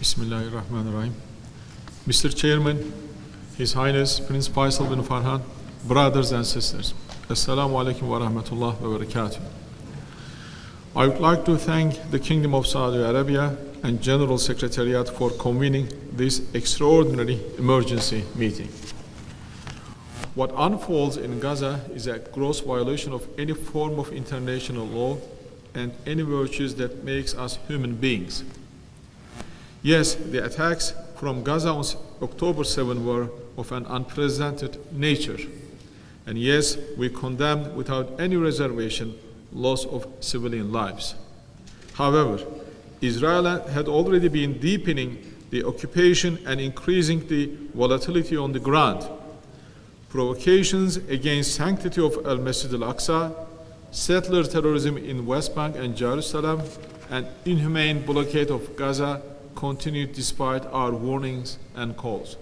Bismillahirrahmanirrahim. Mr. Chairman, His Highness Prince Faisal bin Farhan, brothers and sisters, Assalamu alaikum wa rahmatullah wa barakatuh. I would like to thank the Kingdom of Saudi Arabia and General Secretariat for convening this extraordinary emergency meeting. What unfolds in Gaza is a gross violation of any form of international law and any virtues that makes us human beings. Yes, the attacks from Gaza on October 7 were of an unprecedented nature. And yes, we condemn without any reservation loss of civilian lives. However, Israel had already been deepening the occupation and increasing the volatility on the ground. Provocations against sanctity of Al-Masjid al-Aqsa, settler terrorism in West Bank and Jerusalem, and inhumane blockade of Gaza continued despite our warnings and calls.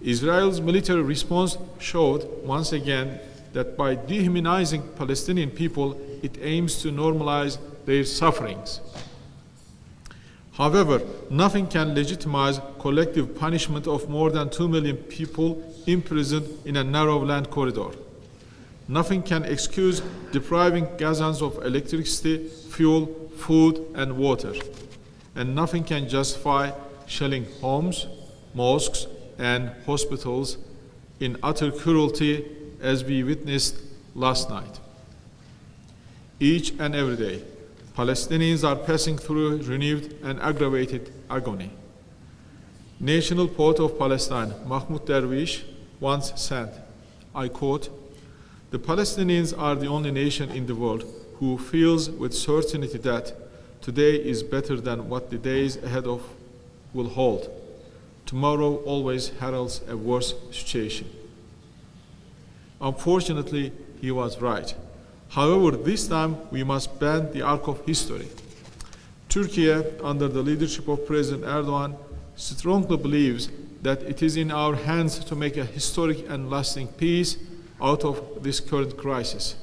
Israel's military response showed once again that by dehumanizing Palestinian people, it aims to normalize their sufferings. However, nothing can legitimize collective punishment of more than 2 million people imprisoned in a narrow land corridor. Nothing can excuse depriving Gazans of electricity, fuel, food, and water. And nothing can justify shelling homes, mosques, and hospitals in utter cruelty as we witnessed last night. Each and every day, Palestinians are passing through renewed and aggravated agony. National poet of Palestine, Mahmoud Darwish, once said, I quote, "The Palestinians are the only nation in the world who feels with certainty that today is better than what the days ahead of will hold. Tomorrow always heralds a worse situation." Unfortunately, he was right. However, this time we must bend the arc of history. Turkey, under the leadership of President Erdogan, strongly believes that it is in our hands to make a historic and lasting peace out of this current crisis.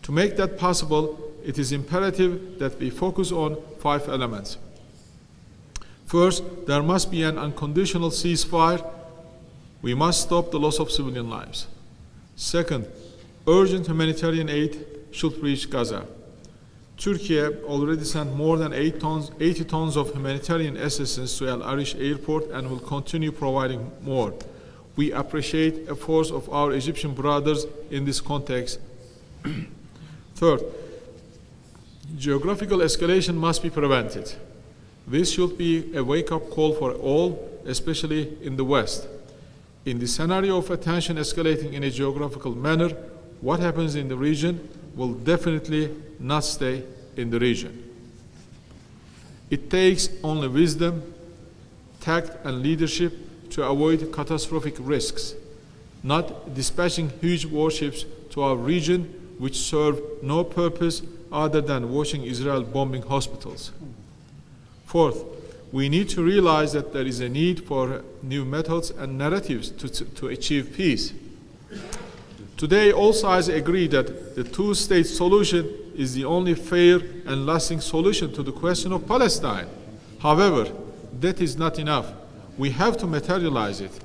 To make that possible, it is imperative that we focus on 5 elements. First, there must be an unconditional ceasefire. We must stop the loss of civilian lives. Second, urgent humanitarian aid should reach Gaza. Turkey already sent more than 80 tons of humanitarian assistance to El Arish airport and will continue providing more. We appreciate efforts of our Egyptian brothers in this context. Third, geographical escalation must be prevented. This should be a wake-up call for all, especially in the West. In the scenario of attention escalating in a geographical manner, what happens in the region will definitely not stay in the region. It takes only wisdom, tact, and leadership to avoid catastrophic risks, not dispatching huge warships to our region which serve no purpose other than watching Israel bombing hospitals. Fourth, we need to realize that there is a need for new methods and narratives to achieve peace. Today, all sides agree that the two-state solution is the only fair and lasting solution to the question of Palestine. However, that is not enough. We have to materialize it.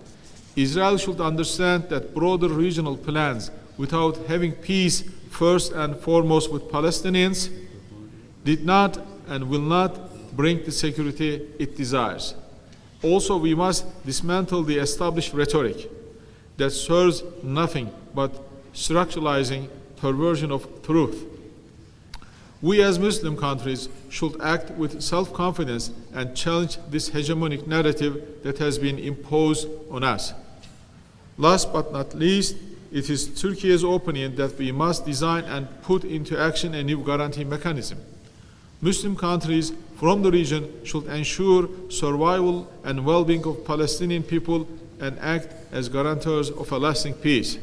Israel should understand that broader regional plans without having peace first and foremost with Palestinians did not and will not bring the security it desires. Also, we must dismantle the established rhetoric that serves nothing but structuralizing perversion of truth. We as Muslim countries should act with self-confidence and challenge this hegemonic narrative that has been imposed on us. Last but not least, it is Turkey's opinion that we must design and put into action a new guarantee mechanism. Muslim countries from the region should ensure survival and well-being of Palestinian people and act as guarantors of a lasting peace.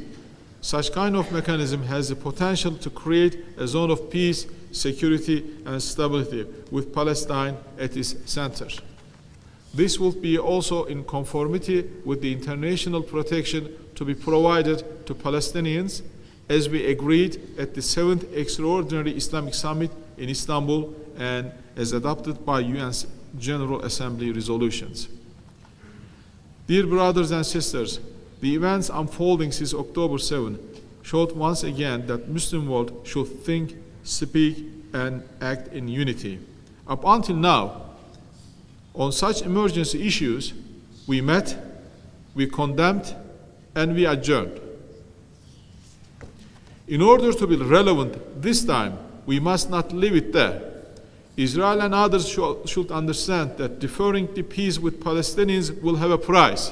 Such kind of mechanism has the potential to create a zone of peace, security, and stability with Palestine at its center. This will be also in conformity with the international protection to be provided to Palestinians as we agreed at the 7th Extraordinary Islamic Summit in Istanbul and as adopted by UN General Assembly resolutions. Dear brothers and sisters, the events unfolding since October 7 showed once again that Muslim world should think, speak, and act in unity. Up until now, on such emergency issues, we met, we condemned, and we adjourned. In order to be relevant this time, we must not leave it there. Israel and others should understand that deferring the peace with Palestinians will have a price.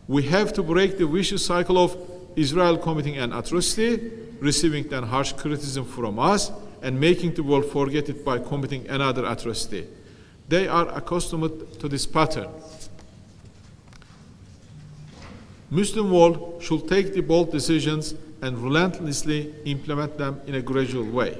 We have to break the vicious cycle of Israel committing an atrocity, receiving then harsh criticism from us, and making the world forget it by committing another atrocity. They are accustomed to this pattern. Muslim world should take the bold decisions and relentlessly implement them in a gradual way,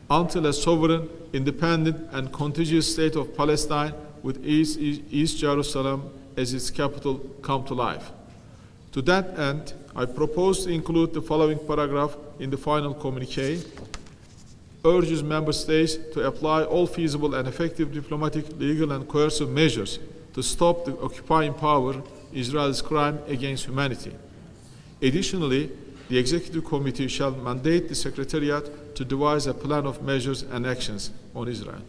until a sovereign, independent, and contiguous state of Palestine with East Jerusalem as its capital come to life. To that end, I propose to include the following paragraph in the final communiqué: urges member states to apply all feasible and effective diplomatic, legal, and coercive measures to stop the occupying power Israel's crime against humanity. Additionally, the Executive Committee shall mandate the Secretariat to devise a plan of measures and actions on Israel.